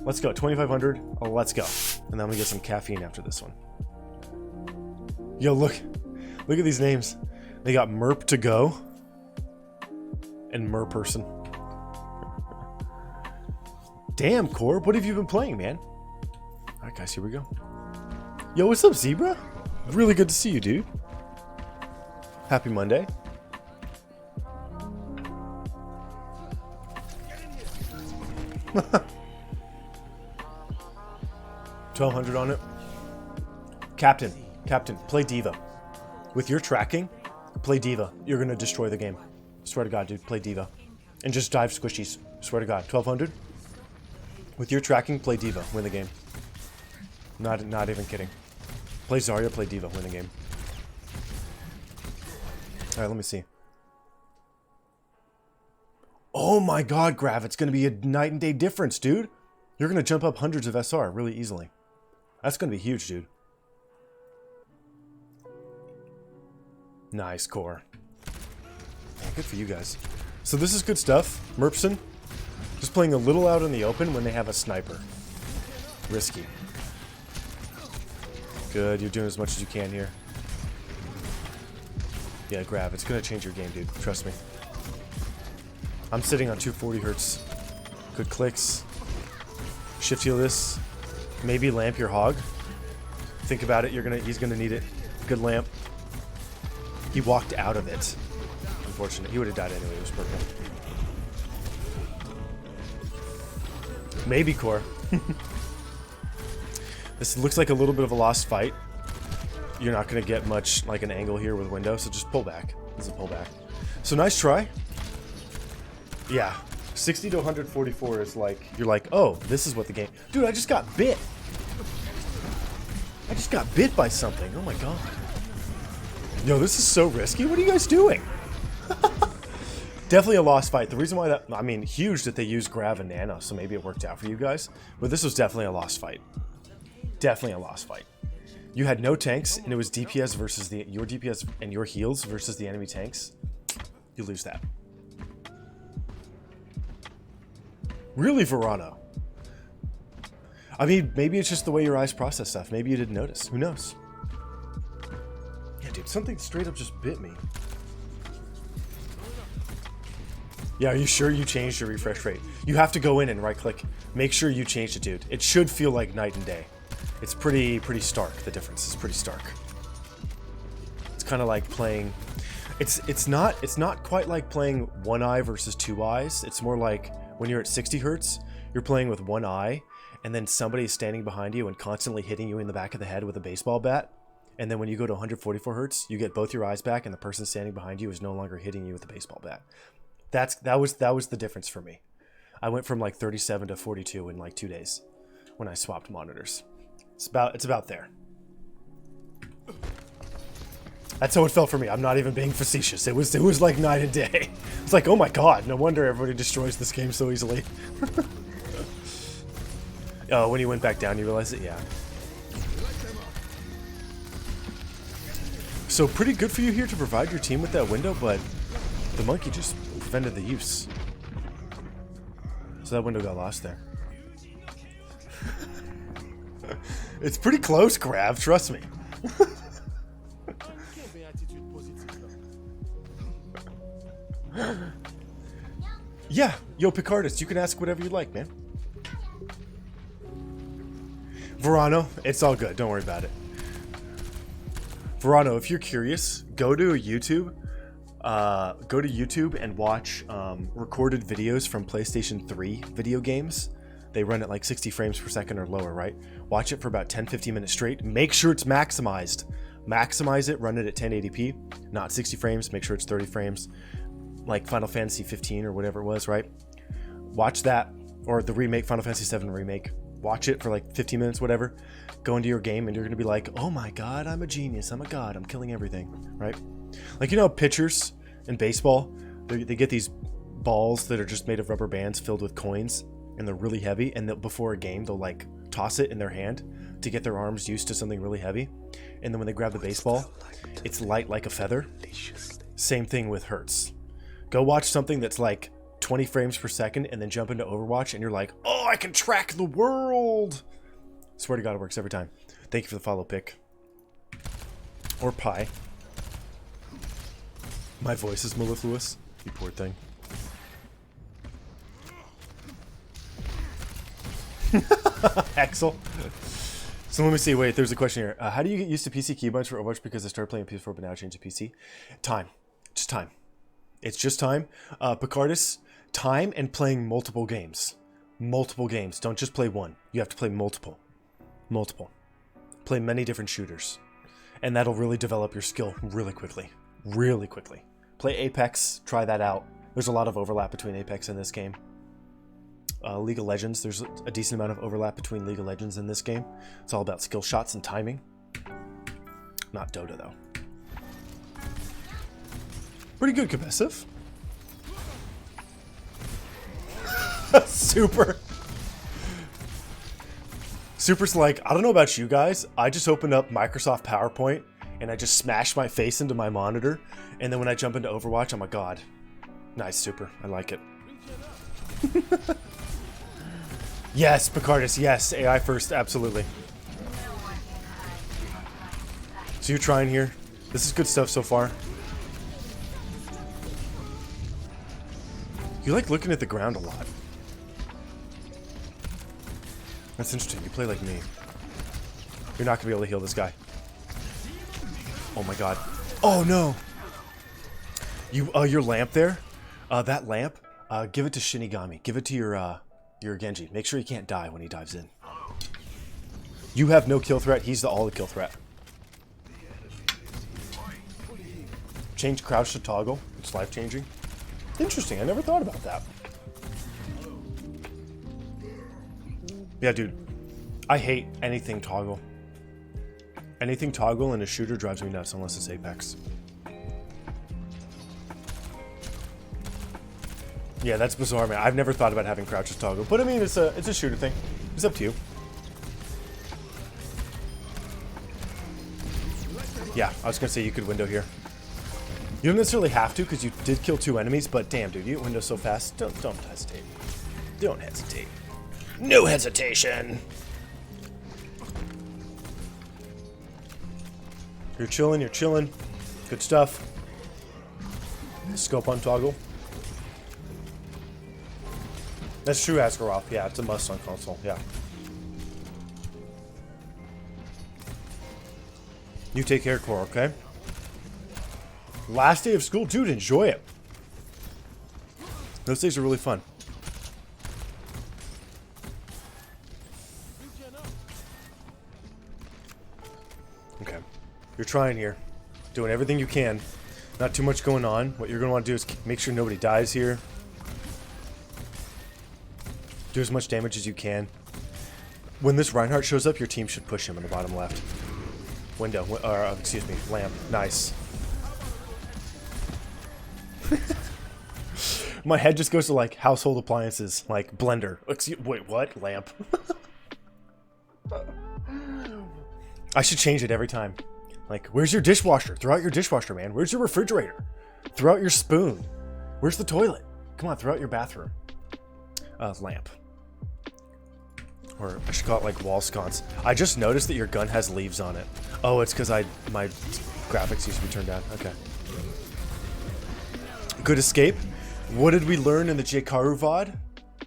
Let's go. 2,500. Oh, let's go. And then I'm gonna get some caffeine after this one. Yo, look. Look at these names. They got Merp to go and Merperson. Damn, Corb, what have you been playing, man? Alright, guys, here we go. Yo, what's up, Zebra? Really good to see you, dude. Happy Monday. $1,200 on it. Captain, play Diva. With your tracking, play Diva. You're gonna destroy the game. Swear to God, dude, play Diva. And just dive squishies. Swear to God, 1,200. With your tracking, play Diva. Win the game. Not even kidding. Play Zarya, play Diva. Win the game. Alright, let me see. Oh my God, Grav, it's gonna be a night and day difference, dude. You're gonna jump up hundreds of SR really easily. That's gonna be huge, dude. Nice core. Man, good for you guys. So this is good stuff. Merpson. Just playing a little out in the open when they have a sniper. Risky. Good, you're doing as much as you can here. Yeah, Grav, it's gonna change your game, dude. Trust me. I'm sitting on 240 hertz. Good clicks. Shift heal this. Maybe lamp your hog. Think about it, he's gonna need it. Good lamp. He walked out of it. Unfortunate. He would have died anyway. It was purple. Maybe core. This looks like a little bit of a lost fight. You're not going to get much like an angle here with window, so just pull back. This is a pullback. So nice try. Yeah. 60 to 144 is like, you're like, oh, this is what the game... Dude, I just got bit. I just got bit by something. Oh my God. Yo, this is so risky. What are you guys doing? Definitely a lost fight. The reason why that... I mean, huge that they used Grav and Nano, so maybe it worked out for you guys. But this was definitely a lost fight. Definitely a lost fight. You had no tanks, and it was DPS versus your DPS and your heals versus the enemy tanks. You lose that. Really, Verano? I mean, maybe it's just the way your eyes process stuff. Maybe you didn't notice. Who knows? Yeah, dude, something straight up just bit me. Yeah, are you sure you changed your refresh rate? You have to go in and right-click. Make sure you changed it, dude. It should feel like night and day. It's pretty stark. The difference is pretty stark. It's kind of like playing... It's not quite like playing one eye versus two eyes. It's more like when you're at 60 hertz, you're playing with one eye, and then somebody is standing behind you and constantly hitting you in the back of the head with a baseball bat. And then when you go to 144 hertz, you get both your eyes back, and the person standing behind you is no longer hitting you with a baseball bat. That was the difference for me. I went from like 37 to 42 in like 2 days when I swapped monitors. It's about there. That's how it felt for me. I'm not even being facetious. It was like night and day. It's like, oh my God, no wonder everybody destroys this game so easily. Oh, when you went back down, you realized it? Yeah. So pretty good for you here to provide your team with that window, but the monkey just prevented the use. So that window got lost there. It's pretty close, Grav, trust me. Yeah, yo, Picardist, you can ask whatever you like, man. Verano, it's all good, don't worry about it. Verano, if you're curious, go to YouTube and watch recorded videos from PlayStation 3 video games. They run at like 60 frames per second or lower, right? Watch it for about 10-15 minutes straight. Make sure it's maximized. Maximize it, run it at 1080p, not 60 frames. Make sure it's 30 frames, like Final Fantasy 15 or whatever it was, right? Watch that, or the remake, Final Fantasy 7 remake. Watch it for like 15 minutes, whatever. Go into your game and you're gonna be like, oh my God, I'm a genius, I'm a god, I'm killing everything, right? Like, you know, pitchers in baseball, they get these balls that are just made of rubber bands filled with coins, and they're really heavy, and before a game, they'll like toss it in their hand to get their arms used to something really heavy. And then when they grab the baseball, it's light like a feather. Same thing with hertz. Go watch something that's like 20 frames per second and then jump into Overwatch and you're like, oh, I can track the world. Swear to God, it works every time. Thank you for the follow pick. Or pie. My voice is mellifluous. You poor thing. Axel. So let me see. Wait, there's a question here. How do you get used to PC keybinds for Overwatch? Because I started playing PS4 but now I changed to PC. Time. Just time. It's just time. Picardus, time and playing multiple games. Multiple games. Don't just play one. You have to play multiple. Multiple. Play many different shooters. And that'll really develop your skill really quickly. Really quickly. Play Apex. Try that out. There's a lot of overlap between Apex and this game. League of Legends. There's a decent amount of overlap between League of Legends and this game. It's all about skill shots and timing. Not Dota, though. Pretty good competitive. Super. Super's like, I don't know about you guys. I just opened up Microsoft PowerPoint and I just smashed my face into my monitor. And then when I jump into Overwatch, I'm like, God. Nice, Super. I like it. Yes, Picardus. Yes, AI first. Absolutely. So you're trying here. This is good stuff so far. You like looking at the ground a lot. That's interesting. You play like me. You're not going to be able to heal this guy. Oh my God. Oh no. Your lamp there. That lamp. Give it to Shinigami. Give it to your Genji. Make sure he can't die when he dives in. You have no kill threat. He's all the kill threat. Change crouch to toggle. It's life changing. Interesting. I never thought about that. Yeah, dude. I hate anything toggle. Anything toggle in a shooter drives me nuts unless it's Apex. Yeah, that's bizarre, man. I've never thought about having crouches toggle, but I mean, it's a shooter thing. It's up to you. Yeah, I was gonna say you could window here. You don't necessarily have to because you did kill 2 enemies, but damn, dude, you window so fast. Don't hesitate. Don't hesitate. No hesitation. You're chilling. You're chilling. Good stuff. Scope on toggle. That's true, Askarov. Yeah, it's a must on console. Yeah. You take care, Core, okay? Last day of school. Dude, enjoy it. Those days are really fun. Okay. You're trying here. Doing everything you can. Not too much going on. What you're going to want to do is make sure nobody dies here. Do as much damage as you can. When this Reinhardt shows up, your team should push him in the bottom left. Window. Or, excuse me. Lamp. Nice. My head just goes to like household appliances, like blender. Excuse, wait, what? Lamp. I should change it every time. Like, where's your dishwasher? Throw out your dishwasher, man. Where's your refrigerator? Throw out your spoon. Where's the toilet? Come on, throw out your bathroom. Lamp. Or I should call it like wall sconce. I just noticed that your gun has leaves on it. Oh, it's because my graphics used to be turned down. Okay. Good escape. What did we learn in the Jkaru VOD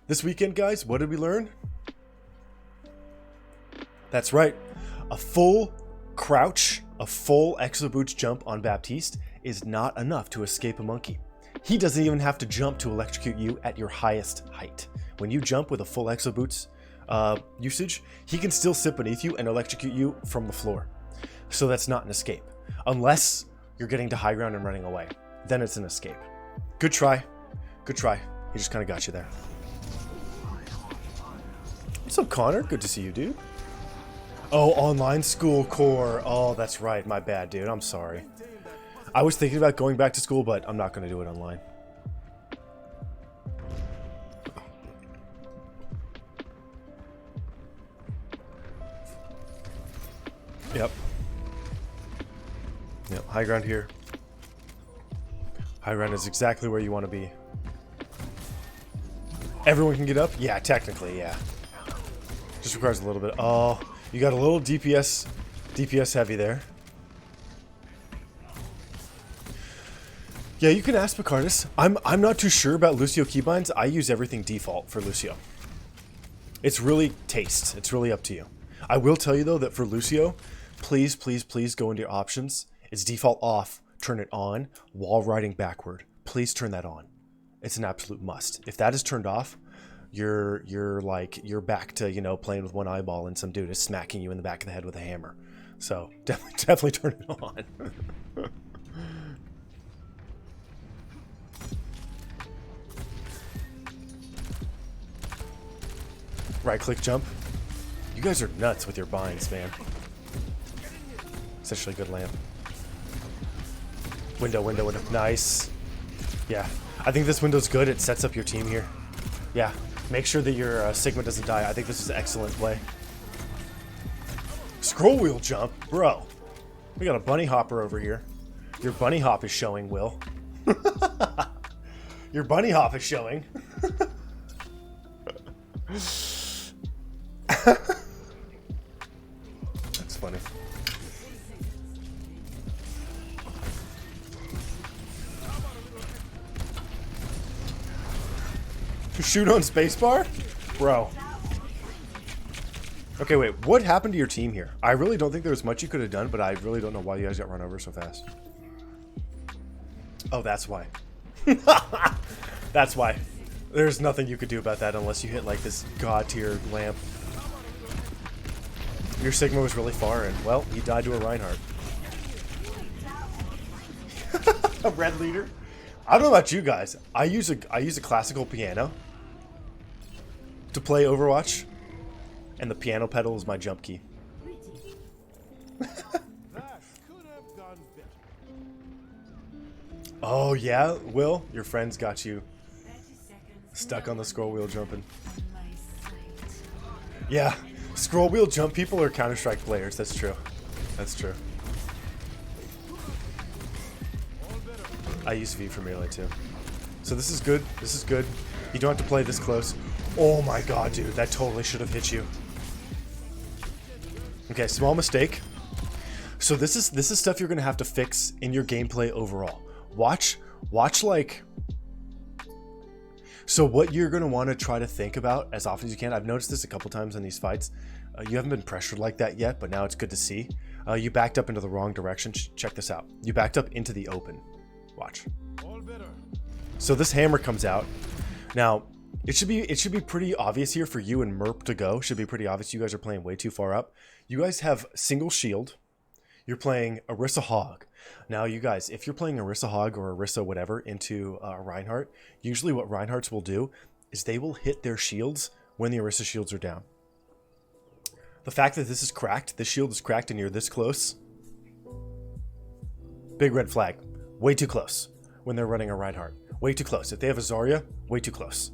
this weekend, guys? What did we learn? That's right. A full crouch, a full exo boots jump on Baptiste is not enough to escape a monkey. He doesn't even have to jump to electrocute you at your highest height. When you jump with a full exo boots usage, he can still sit beneath you and electrocute you from the floor. So that's not an escape. Unless you're getting to high ground and running away. Then it's an escape. Good try. Good try. He just kind of got you there. What's up, Connor? Good to see you, dude. Oh, online school core. Oh, that's right. My bad, dude. I'm sorry. I was thinking about going back to school, but I'm not going to do it online. Yep. Yep. High ground here. High ground is exactly where you want to be. Everyone can get up? Yeah, technically, yeah. Just requires a little bit. Oh, you got a little DPS heavy there. Yeah, you can ask Picardus. I'm not too sure about Lucio keybinds. I use everything default for Lucio. It's really taste. It's really up to you. I will tell you though that for Lucio, please, please, please go into your options. It's default off. Turn it on while riding backward. Please turn that on. It's an absolute must. If that is turned off, you're back to, you know, playing with one eyeball and some dude is smacking you in the back of the head with a hammer. So definitely turn it on. Right click jump. You guys are nuts with your binds, man. It's actually a good lamp. Window. Nice. Yeah. I think this window's good. It sets up your team here. Yeah. Make sure that your Sigma doesn't die. I think this is excellent play. Scroll wheel jump? Bro. We got a bunny hopper over here. Your bunny hop is showing, Will. Your bunny hop is showing. That's funny. Shoot on spacebar? Bro. Okay, wait. What happened to your team here? I really don't think there was much you could have done, but I really don't know why you guys got run over so fast. Oh, that's why. That's why. There's nothing you could do about that unless you hit like this god tier lamp. Your Sigma was really far and, well, he died to a Reinhardt. A red leader? I don't know about you guys. I use a classical piano to play Overwatch, and the piano pedal is my jump key. Oh yeah, Will, your friends got you stuck on the scroll wheel jumping. Yeah, scroll wheel jump people are Counter-Strike players. That's true. That's true. I use V for melee too. So this is good. This is good. You don't have to play this close. Oh my god, dude. That totally should have hit you. Okay, small mistake. So this is stuff you're going to have to fix in your gameplay overall. Watch like... So what you're going to want to try to think about as often as you can. I've noticed this a couple times in these fights. You haven't been pressured like that yet, but now it's good to see. You backed up into the wrong direction. Check this out. You backed up into the open. Watch. So this hammer comes out. Now, it should be pretty obvious here for you and Merp to go. Should be pretty obvious. You guys are playing way too far up. You guys have single shield. You're playing Orisa Hog. Now, you guys, if you're playing Orisa Hog or Orisa whatever into Reinhardt, usually what Reinhardts will do is they will hit their shields when the Orisa shields are down. The fact that this is cracked, this shield is cracked and you're this close, big red flag. Way too close when they're running a Reinhardt. Way too close. If they have a Zarya, way too close.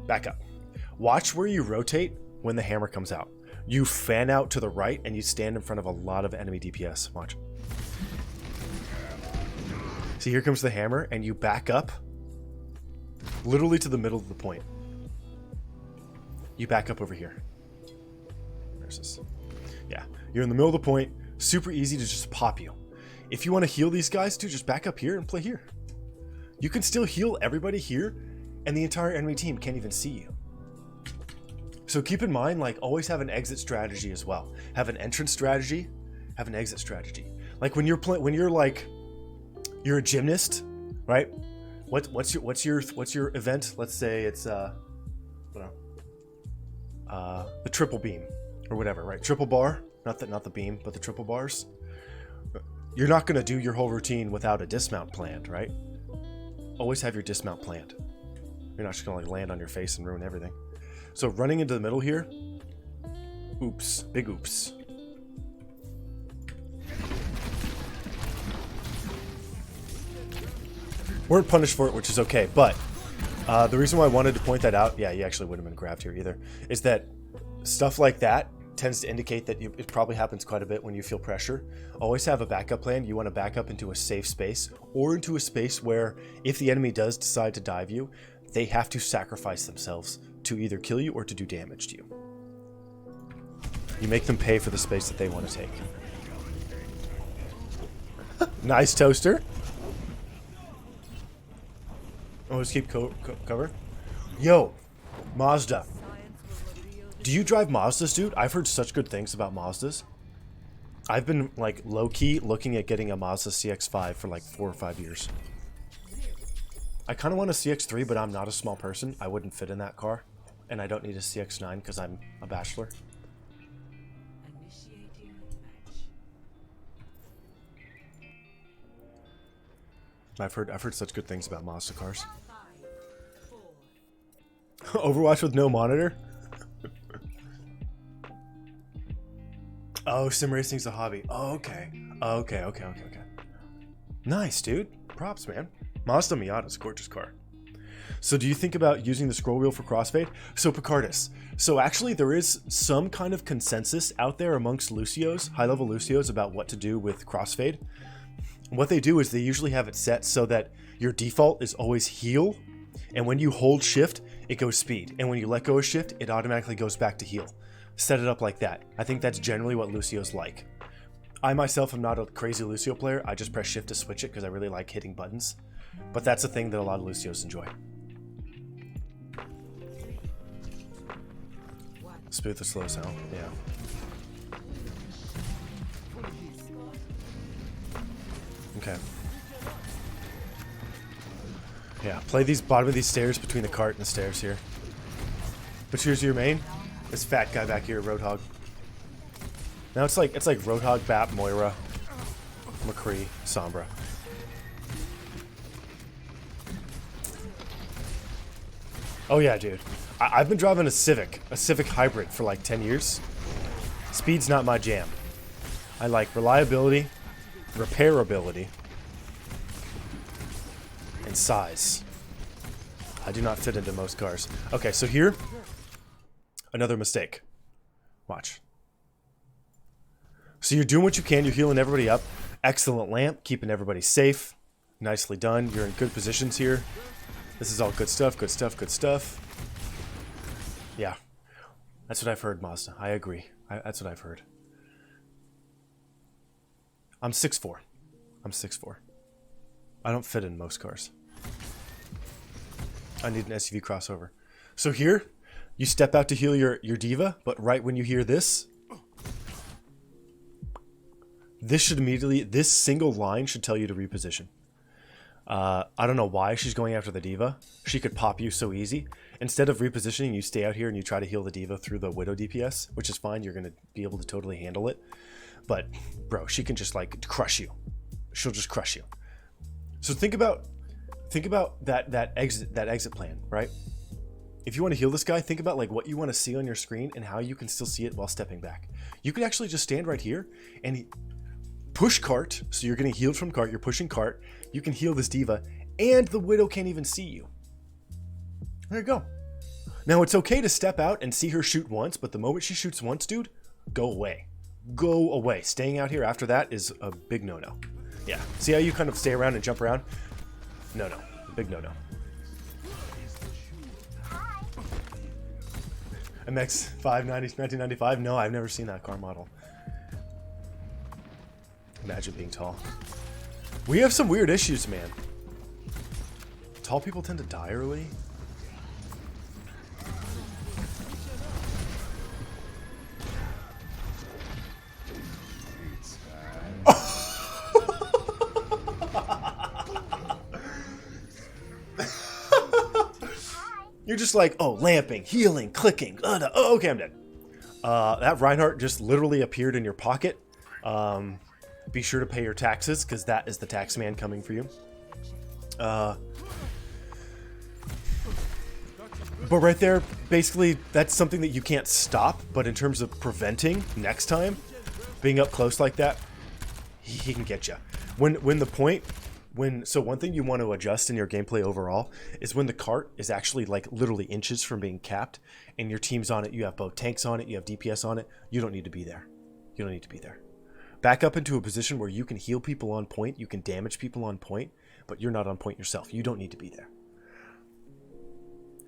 Back up. Watch where you rotate when the hammer comes out. You fan out to the right and you stand in front of a lot of enemy DPS. Watch. See, here comes the hammer and you back up literally to the middle of the point. You back up over here. Where's this? Yeah, you're in the middle of the point. Super easy to just pop you. If you want to heal these guys, dude, just back up here and play here. You can still heal everybody here, and the entire enemy team can't even see you. So keep in mind, like, always have an exit strategy as well. Have an entrance strategy, have an exit strategy. Like when you're a gymnast, right? What's your event? Let's say it's the triple beam or whatever, right? Triple bar, not the beam, but the triple bars. You're not going to do your whole routine without a dismount planned, right? Always have your dismount planned. You're not just going to like land on your face and ruin everything. So running into the middle here, oops, big oops. Weren't punished for it, which is okay, but the reason why I wanted to point that out, yeah, you actually wouldn't have been grabbed here either, is that stuff like that tends to indicate that it probably happens quite a bit when you feel pressure. Always have a backup plan. You want to back up into a safe space or into a space where if the enemy does decide to dive you, they have to sacrifice themselves to either kill you or to do damage to you. You make them pay for the space that they want to take. Nice toaster. Oh, let's keep cover. Yo, Mazda. Do you drive Mazdas, dude? I've heard such good things about Mazdas. I've been, like, low-key looking at getting a Mazda CX-5 for, like, 4 or 5 years. I kind of want a CX-3, but I'm not a small person. I wouldn't fit in that car. And I don't need a CX-9 because I'm a bachelor. I've heard such good things about Mazda cars. Overwatch with no monitor? Oh, sim racing's a hobby. Oh, okay. Okay. Nice, dude. Props, man. Mazda Miata's a gorgeous car. So do you think about using the scroll wheel for crossfade? So Picardus. So actually there is some kind of consensus out there amongst Lucios, high-level Lucios, about what to do with crossfade. What they do is they usually have it set so that your default is always heal, and when you hold shift, it goes speed, and when you let go of shift, it automatically goes back to heal. Set it up like that. I think that's generally what Lucios like. I myself am not a crazy Lucio player. I just press shift to switch it because I really like hitting buttons. But that's a thing that a lot of Lucios enjoy. Smooth the slow sound, yeah. Okay. Yeah, play these bottom of these stairs between the cart and the stairs here. But here's your main. This fat guy back here, Roadhog. Now it's like Roadhog, Bap, Moira, McCree, Sombra. Oh yeah, dude. I've been driving a Civic hybrid for like 10 years. Speed's not my jam. I like reliability, repairability, and size. I do not fit into most cars. Okay, so here, another mistake. Watch. So you're doing what you can. You're healing everybody up. Excellent lamp, keeping everybody safe. Nicely done. You're in good positions here. This is all good stuff, good stuff, good stuff. Yeah. That's what I've heard, Mazda. I agree. That's what I've heard. I'm 6'4". I'm 6'4". I don't fit in most cars. I need an SUV crossover. So here, you step out to heal your diva, but right when you hear this, this single line should tell you to reposition. I don't know why she's going after the diva. She could pop you so easy. Instead of repositioning, you stay out here and you try to heal the diva through the Widow DPS, which is fine. You're going to be able to totally handle it. But, bro, she can just, like, crush you. She'll just crush you. So think about that exit plan, right? If you want to heal this guy, think about, like, what you want to see on your screen and how you can still see it while stepping back. You could actually just stand right here and push cart. So you're getting healed from cart. You're pushing cart. You can heal this diva, and the Widow can't even see you. There you go. Now, it's okay to step out and see her shoot once, but the moment she shoots once, dude, go away. Go away. Staying out here after that is a big no-no. Yeah. See how you kind of stay around and jump around? No-no. Big no-no. MX 590, 1995? No, I've never seen that car model. Imagine being tall. We have some weird issues, man. Tall people tend to die early. You're just like, oh, lamping, healing, clicking. Oh, okay, I'm dead. That Reinhardt just literally appeared in your pocket. Be sure to pay your taxes, because that is the tax man coming for you. But right there, basically, that's something that you can't stop. But in terms of preventing next time, being up close like that, he can get you. So one thing you want to adjust in your gameplay overall is when the cart is actually like literally inches from being capped, and your team's on it. You have both tanks on it. You have DPS on it. You don't need to be there. You don't need to be there. Back up into a position where you can heal people on point, you can damage people on point, but you're not on point yourself. You don't need to be there.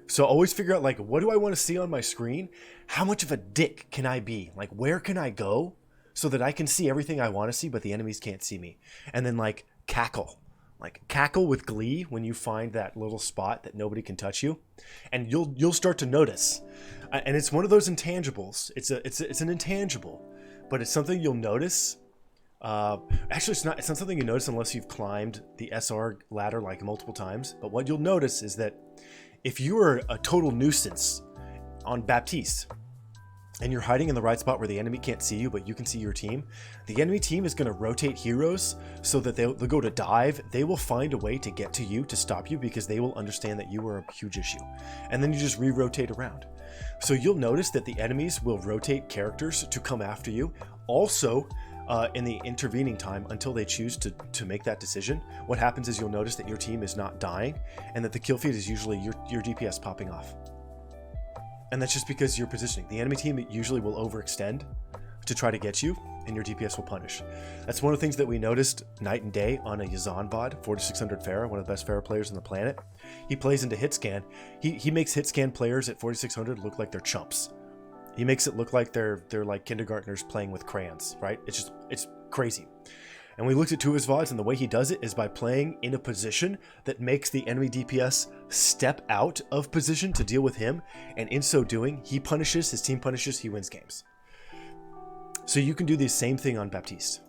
So always figure out, like, what do I want to see on my screen? How much of a dick can I be? Like, where can I go so that I can see everything I want to see, but the enemies can't see me? And then, like, cackle. Like, cackle with glee when you find that little spot that nobody can touch you. And you'll start to notice. And it's one of those intangibles. It's an intangible, but it's something you'll notice. Actually, it's not something you notice unless you've climbed the SR ladder like multiple times. But what you'll notice is that if you are a total nuisance on Baptiste and you're hiding in the right spot where the enemy can't see you, but you can see your team, the enemy team is going to rotate heroes so that they'll go to dive. They will find a way to get to you to stop you because they will understand that you are a huge issue. And then you just re-rotate around. So you'll notice that the enemies will rotate characters to come after you. Also, in the intervening time until they choose to make that decision, what happens is you'll notice that your team is not dying and that the kill feed is usually your DPS popping off. And that's just because you're positioning. The enemy team usually will overextend to try to get you, and your DPS will punish. That's one of the things that we noticed night and day on a Yazan VOD, 4600 Pharah, one of the best Pharah players on the planet. He plays into hitscan. He makes hitscan players at 4600 look like they're chumps. He makes it look like they're like kindergartners playing with crayons, right? It's crazy. And we looked at two of his VODs, and the way he does it is by playing in a position that makes the enemy DPS step out of position to deal with him. And in so doing, he punishes, his team punishes, he wins games. So you can do the same thing on Baptiste.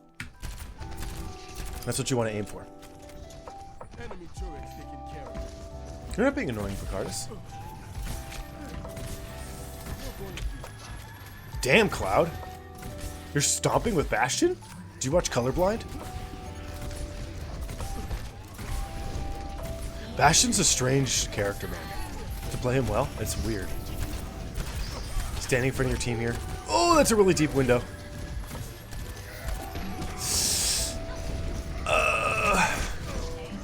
That's what you want to aim for. You're not being annoying, Picardus. Damn, Cloud. You're stomping with Bastion? Do you watch Colorblind? Bastion's a strange character, man. To play him well, it's weird. Standing in front of your team here. Oh, that's a really deep window.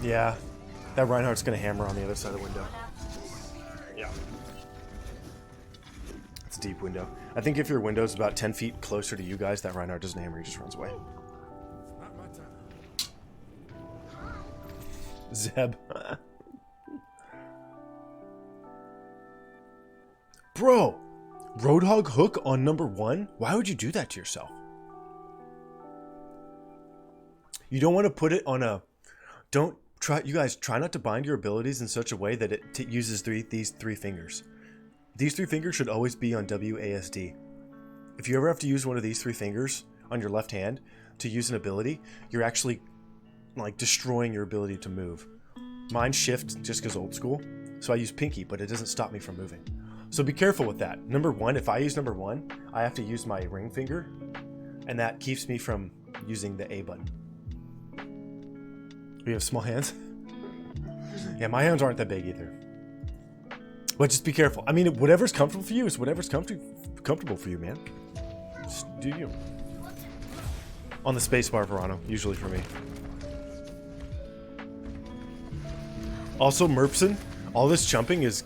Yeah. That Reinhardt's going to hammer on the other side of the window. Yeah. It's a deep window. I think if your window's about 10 feet closer to you guys, that Reinhardt doesn't hammer, he just runs away. Zeb. Bro, Roadhog hook on number 1? Why would you do that to yourself? You don't want to put it on a... You guys, try not to bind your abilities in such a way that it uses these three fingers. These three fingers should always be on WASD. If you ever have to use one of these three fingers on your left hand to use an ability, you're actually like destroying your ability to move. Mine shift just because old school, so I use pinky, but it doesn't stop me from moving. So be careful with that. Number 1, if I use number 1, I have to use my ring finger, and that keeps me from using the A button. We have small hands? Yeah, my hands aren't that big either. But just be careful. I mean, whatever's comfortable for you is whatever's comfortable for you, man. Just do you. On the spacebar, Verano, usually for me. Also, Merpson, all this jumping is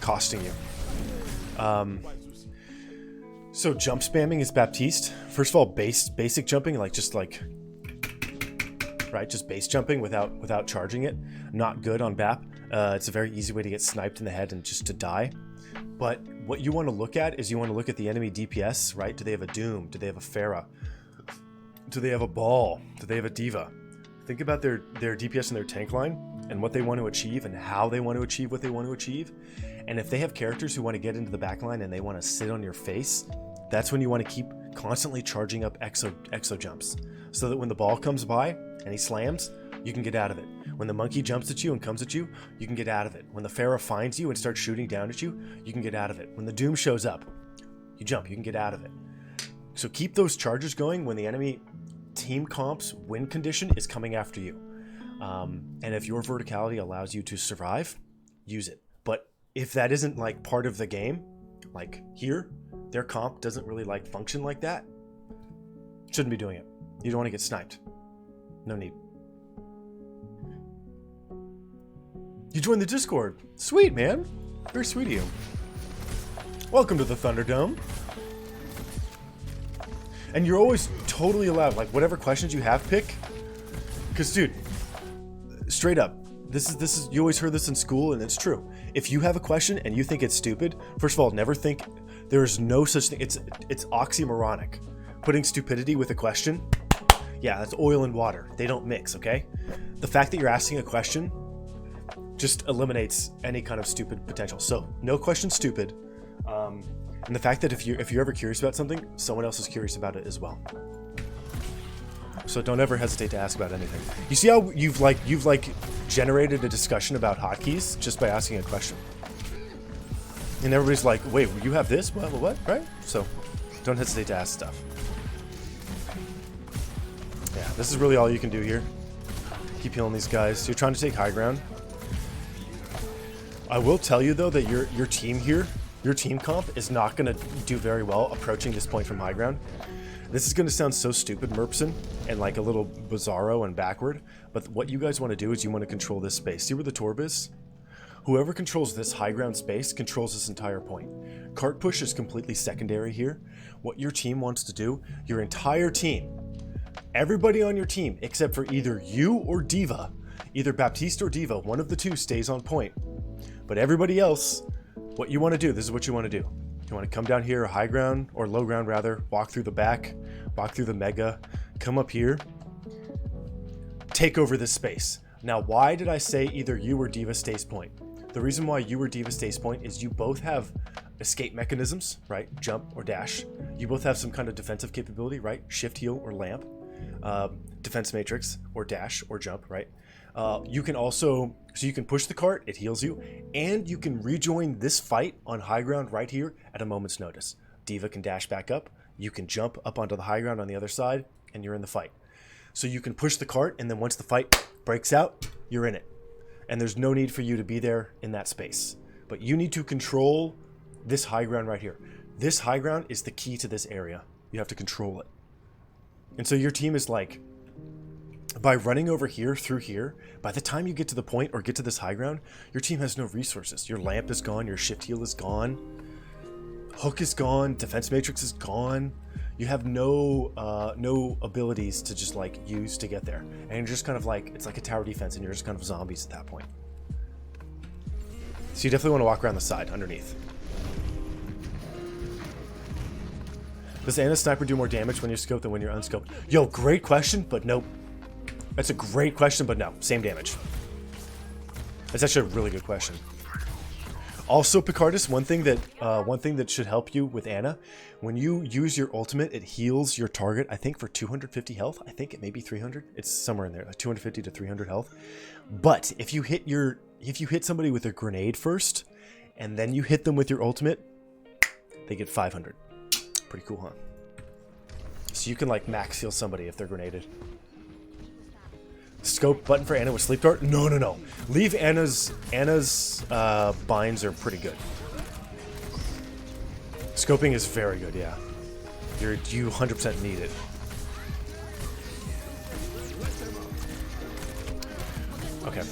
costing you. So jump spamming is Baptiste. First of all, basic jumping, just base jumping without charging it. Not good on Bap. It's a very easy way to get sniped in the head and just to die. But what you want to look at is you want to look at the enemy DPS, right? Do they have a Doom? Do they have a Pharah? Do they have a Ball? Do they have a Diva? Think about their DPS and their tank line and what they want to achieve and how they want to achieve what they want to achieve. And if they have characters who want to get into the backline and they want to sit on your face, that's when you want to keep constantly charging up exo jumps so that when the ball comes by and he slams, you can get out of it. When the monkey jumps at you and comes at you, you can get out of it. When the Pharah finds you and starts shooting down at you, you can get out of it. When the Doom shows up, you jump, you can get out of it. So keep those charges going when the enemy team comp's win condition is coming after you. And if your verticality allows you to survive, use it. But if that isn't like part of the game, like here, their comp doesn't really like function like that, shouldn't be doing it. You don't want to get sniped. No need. You joined the Discord. Sweet, man. Very sweet of you. Welcome to the Thunderdome. And you're always totally allowed, like, whatever questions you have, pick. Because, dude, straight up, this is you always heard this in school, and it's true. If you have a question and you think it's stupid, first of all, never think there is no such thing. It's oxymoronic. Putting stupidity with a question, yeah, that's oil and water. They don't mix, okay? The fact that you're asking a question just eliminates any kind of stupid potential. So no question stupid. And the fact that if you're ever curious about something, someone else is curious about it as well. So don't ever hesitate to ask about anything. You see how you've generated a discussion about hotkeys just by asking a question. And everybody's like, wait, you have this? What? Right? So don't hesitate to ask stuff. Yeah, this is really all you can do here. Keep healing these guys. You're trying to take high ground. I will tell you though that your team here, your team comp is not going to do very well approaching this point from high ground. This is going to sound so stupid, Merpson, and like a little bizarro and backward, but what you guys want to do is you want to control this space. See where the torb is? Whoever controls this high ground space controls this entire point. Cart push is completely secondary here. What your team wants to do, your entire team, everybody on your team except for either you or Diva, either Baptiste or Diva, one of the two stays on point. But everybody else, what you want to do, this is what you want to do. You want to come down here, high ground, or low ground rather, walk through the back, walk through the mega, come up here, take over this space. Now, why did I say either you or Diva stays point? The reason why you or Diva stays point is you both have escape mechanisms, right? Jump or dash. You both have some kind of defensive capability, right? Shift, heal, or lamp. Defense matrix, or dash, or jump, right? You can also, so you can push the cart, it heals you, and you can rejoin this fight on high ground right here at a moment's notice. Diva can dash back up, you can jump up onto the high ground on the other side, and you're in the fight. So you can push the cart, and then once the fight breaks out, you're in it. And there's no need for you to be there in that space. But you need to control this high ground right here. This high ground is the key to this area. You have to control it. And so your team is like, by running over here, through here, by the time you get to the point or get to this high ground, your team has no resources. Your lamp is gone, your shift heal is gone, hook is gone, defense matrix is gone. You have no abilities to just like use to get there. And you're just kind of like, it's like a tower defense and you're just kind of zombies at that point. So you definitely want to walk around the side, underneath. Does Anna's sniper do more damage when you're scoped than when you're unscoped? Yo, great question, but nope. That's a great question, but no, same damage. That's actually a really good question. Also, Picardus, one thing that should help you with Anna, when you use your ultimate, it heals your target, I think for 250 health. I think it may be 300. It's somewhere in there, like 250 to 300 health. But if you hit somebody with a grenade first, and then you hit them with your ultimate, they get 500. Pretty cool, huh? So you can like max heal somebody if they're grenaded. Scope button for Anna with sleep dart? No. Leave Anna's binds are pretty good. Scoping is very good, yeah. You 100% need it. Okay.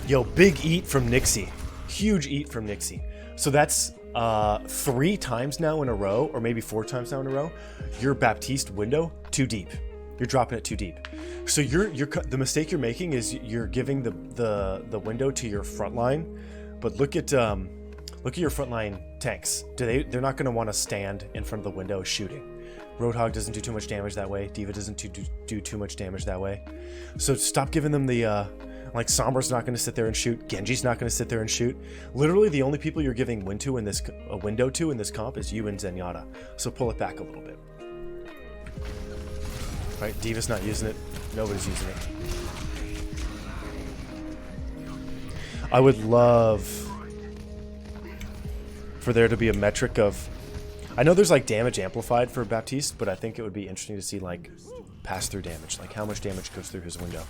Yo, big eat from Nixie. Huge eat from Nixie. So that's 3 times now in a row, or maybe 4 times now in a row, your Baptiste window too deep. You're dropping it too deep. So the mistake you're making is you're giving the window to your front line, but look at your frontline tanks. They're not going to want to stand in front of the window shooting. Roadhog doesn't do too much damage that way. Diva doesn't do too much damage that way. So stop giving them the like Sombra's not going to sit there and shoot. Genji's not going to sit there and shoot. Literally, the only people you're giving a window to in this comp is you and Zenyatta. So pull it back a little bit. Right, Diva's not using it. Nobody's using it. I would love for there to be a metric of... I know there's like damage amplified for Baptiste, but I think it would be interesting to see like pass-through damage. Like how much damage goes through his window.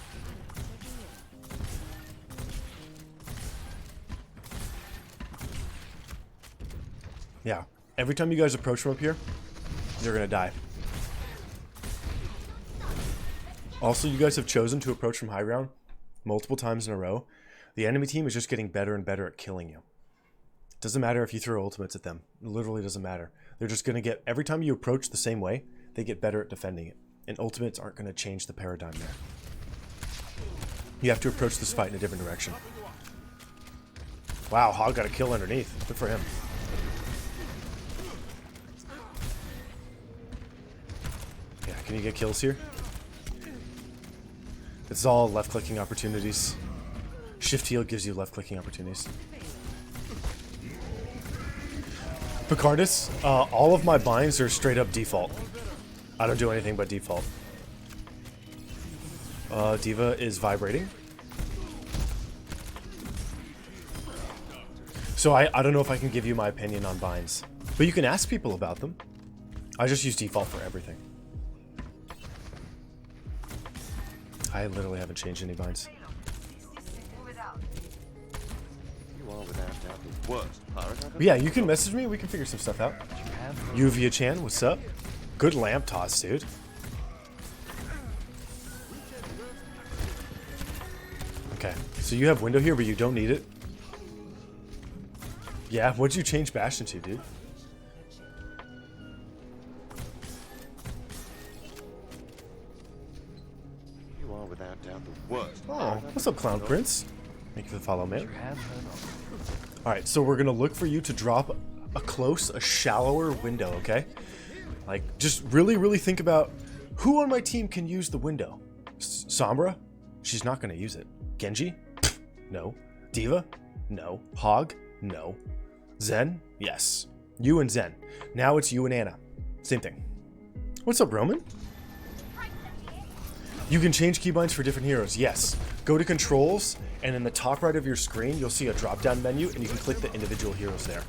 Yeah, every time you guys approach from up here, you're gonna die. Also, you guys have chosen to approach from high ground multiple times in a row. The enemy team is just getting better and better at killing you. Doesn't matter if you throw ultimates at them. It literally doesn't matter. They're just going to get, every time you approach the same way, they get better at defending it. And ultimates aren't going to change the paradigm there. You have to approach this fight in a different direction. Wow, Hog got a kill underneath. Good for him. Yeah, can you get kills here? It's all left-clicking opportunities. Shift heal gives you left-clicking opportunities. Picardus, all of my binds are straight up default. I don't do anything but default. Diva is vibrating. So I don't know if I can give you my opinion on binds. But you can ask people about them. I just use default for everything. I literally haven't changed any binds. But yeah, you can message me. We can figure some stuff out. Yuvia Chan, what's up? Good lamp toss, dude. Okay, so you have window here, but you don't need it. Yeah, what'd you change Bastion to, dude? You are without doubt the worst. Oh, what's up, Clown Prince? Thank you for the follow, man. Alright, so we're gonna look for you to drop a shallower window, okay? Like, just really think about who on my team can use the window. Sombra? She's not gonna use it. Genji? No. Diva? No. Hog? No. Zen? Yes. You and Zen. Now it's you and Anna. Same thing. What's up, Roman? You can change keybinds for different heroes. Yes. Go to controls, and in the top right of your screen, you'll see a drop-down menu, and you can click the individual heroes there.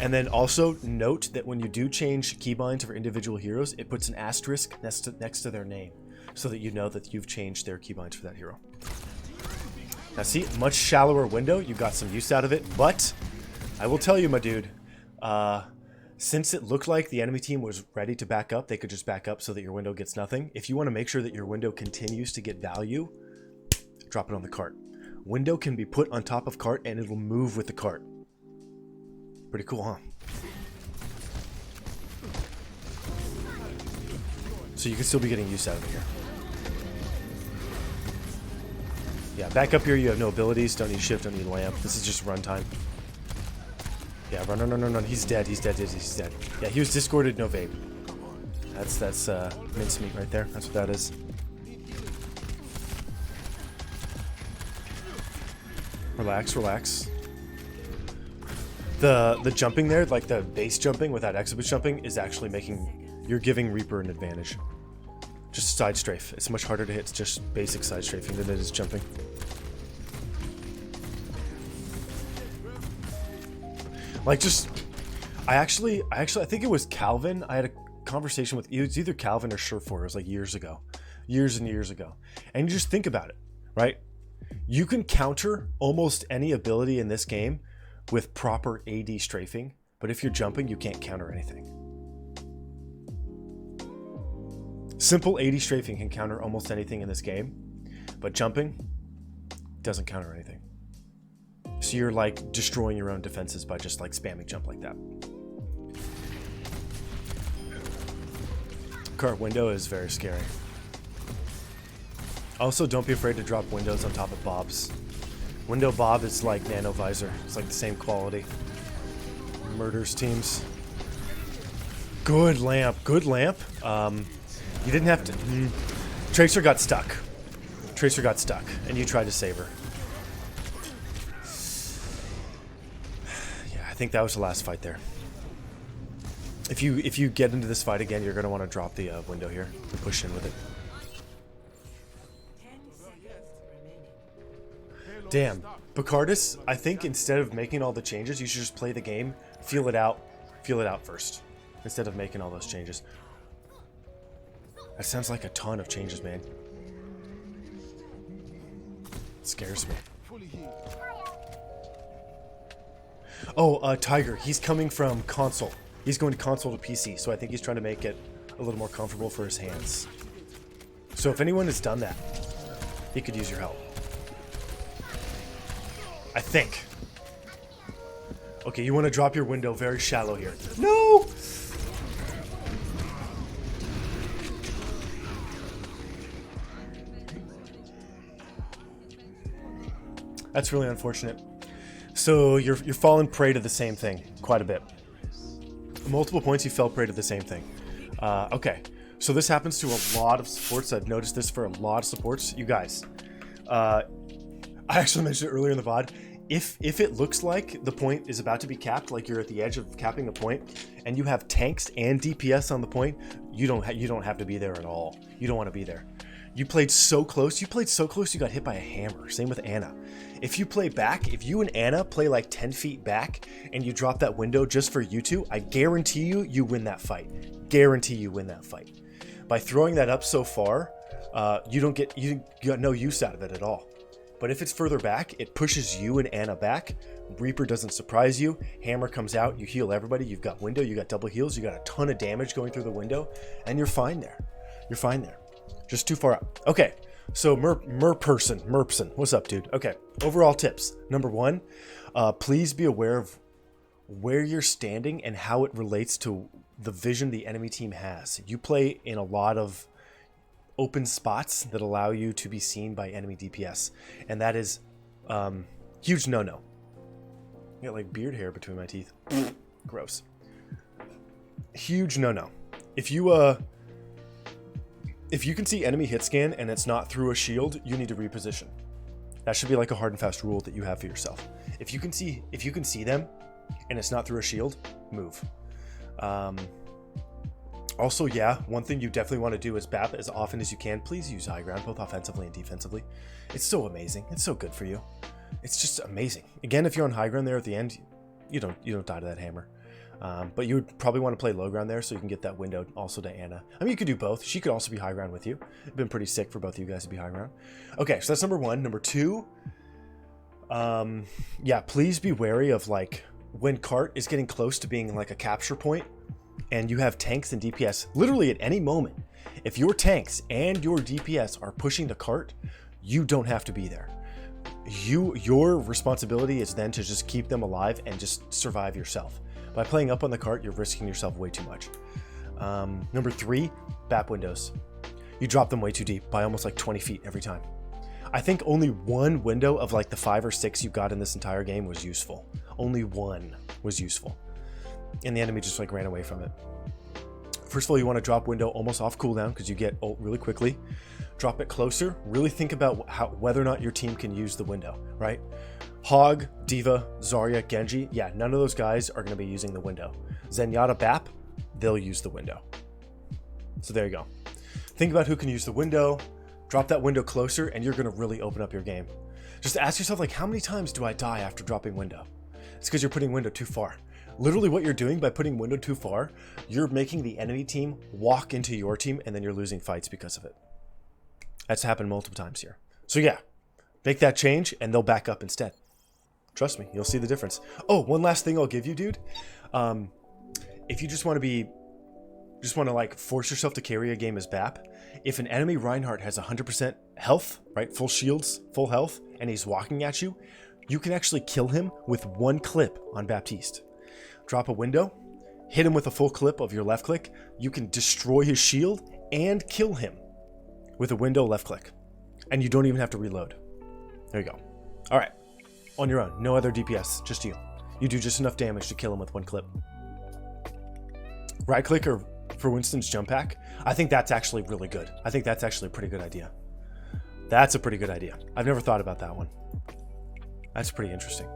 And then also note that when you do change keybinds for individual heroes, it puts an asterisk next to their name, so that you know that you've changed their keybinds for that hero. Now see, much shallower window, you got some use out of it, but I will tell you, my dude, since it looked like the enemy team was ready to back up, they could just back up so that your window gets nothing. If you want to make sure that your window continues to get value, drop it on the cart. Window can be put on top of cart and it'll move with the cart. Pretty cool, huh? So you can still be getting use out of it here. Yeah, back up here you have no abilities, don't need shift, don't need lamp. This is just runtime. Yeah, run. He's dead. Yeah, he was discorded, no vape. That's mincemeat right there. That's what that is. Relax. The jumping there, like the base jumping without exhibit jumping, is actually you're giving Reaper an advantage. Just side strafe. It's much harder to hit just basic side strafing than it is jumping. Like I think it was Calvin. I had a conversation with, it was either Calvin or Surefour. It was like years and years ago. And you just think about it, right? You can counter almost any ability in this game with proper AD strafing, but if you're jumping, you can't counter anything. Simple AD strafing can counter almost anything in this game, but jumping doesn't counter anything. So you're like destroying your own defenses by just like spamming jump like that. Cart window is very scary. Also, don't be afraid to drop windows on top of bobs. Window bob is like nano visor. It's like the same quality. Murders teams. Good lamp. You didn't have to. Tracer got stuck, and you tried to save her. I think that was the last fight there. If you get into this fight again, you're going to want to drop the window here and push in with it. Damn. Picardus, I think instead of making all the changes, you should just play the game, feel it out first, instead of making all those changes. That sounds like a ton of changes, man. It scares me. Oh, Tiger, he's coming from console. He's going to console to PC, so I think he's trying to make it a little more comfortable for his hands. So if anyone has done that, he could use your help. I think. Okay, you want to drop your window very shallow here. No! That's really unfortunate. So you're falling prey to the same thing quite a bit. Multiple points you fell prey to the same thing. Okay, so this happens to a lot of supports. I've noticed this for a lot of supports. You guys, I actually mentioned it earlier in the VOD. If it looks like the point is about to be capped, like you're at the edge of capping the point, and you have tanks and DPS on the point, you don't have to be there at all. You don't want to be there. You played so close. You got hit by a hammer. Same with Anna. If you play back, if you and Anna play like 10 feet back and you drop that window just for you two, I guarantee you win that fight. Guarantee you win that fight. By throwing that up so far, you got no use out of it at all. But if it's further back, it pushes you and Anna back. Reaper doesn't surprise you. Hammer comes out. You heal everybody. You've got window. You got double heals. You got a ton of damage going through the window, and you're fine there. You're fine there. Just too far out. Okay, so Merpson, what's up, dude? Okay, overall tips. Number one, please be aware of where you're standing and how it relates to the vision the enemy team has. You play in a lot of open spots that allow you to be seen by enemy DPS, and that is huge no-no. I got like beard hair between my teeth. Gross. Huge no-no. If you can see enemy hit scan and it's not through a shield, you need to reposition. That should be like a hard and fast rule that you have for yourself. If you can see them and it's not through a shield, move. Also, yeah, one thing you definitely want to do is BAP as often as you can. Please use high ground, both offensively and defensively. It's so amazing. It's so good for you. It's just amazing. Again, if you're on high ground there at the end, you don't die to that hammer. But you would probably want to play low ground there so you can get that window also to Anna. I mean, you could do both. She could also be high ground with you. It'd been pretty sick for both of you guys to be high ground. Okay, so that's number one. Number two, yeah, please be wary of like when cart is getting close to being like a capture point and you have tanks and DPS literally at any moment. If your tanks and your DPS are pushing the cart, you don't have to be there. Your responsibility is then to just keep them alive and just survive yourself. By playing up on the cart, you're risking yourself way too much. Number three, BAP windows. You drop them way too deep by almost like 20 feet every time. I think only one window of like the 5 or 6 you got in this entire game was useful. Only one was useful. And the enemy just like ran away from it. First of all, you want to drop window almost off cooldown because you get ult really quickly. Drop it closer. Really think about whether or not your team can use the window, right? Hog, Diva, Zarya, Genji, yeah, none of those guys are going to be using the window. Zenyatta, BAP, they'll use the window. So there you go. Think about who can use the window, drop that window closer, and you're going to really open up your game. Just ask yourself, like, how many times do I die after dropping window? It's because you're putting window too far. Literally what you're doing by putting window too far, you're making the enemy team walk into your team, and then you're losing fights because of it. That's happened multiple times here. So yeah, make that change, and they'll back up instead. Trust me, you'll see the difference. Oh, one last thing I'll give you, dude. If you just want to like force yourself to carry a game as BAP, if an enemy Reinhardt has 100% health, right, full shields, full health, and he's walking at you, you can actually kill him with one clip on Baptiste. Drop a window, hit him with a full clip of your left click, you can destroy his shield and kill him with a window left click. And you don't even have to reload. There you go. All right. On your own, no other DPS, just you. You do just enough damage to kill him with one clip. Right click or for Winston's jump pack, I think that's actually really good. I think that's actually a pretty good idea. That's a pretty good idea. I've never thought about that one. That's pretty interesting.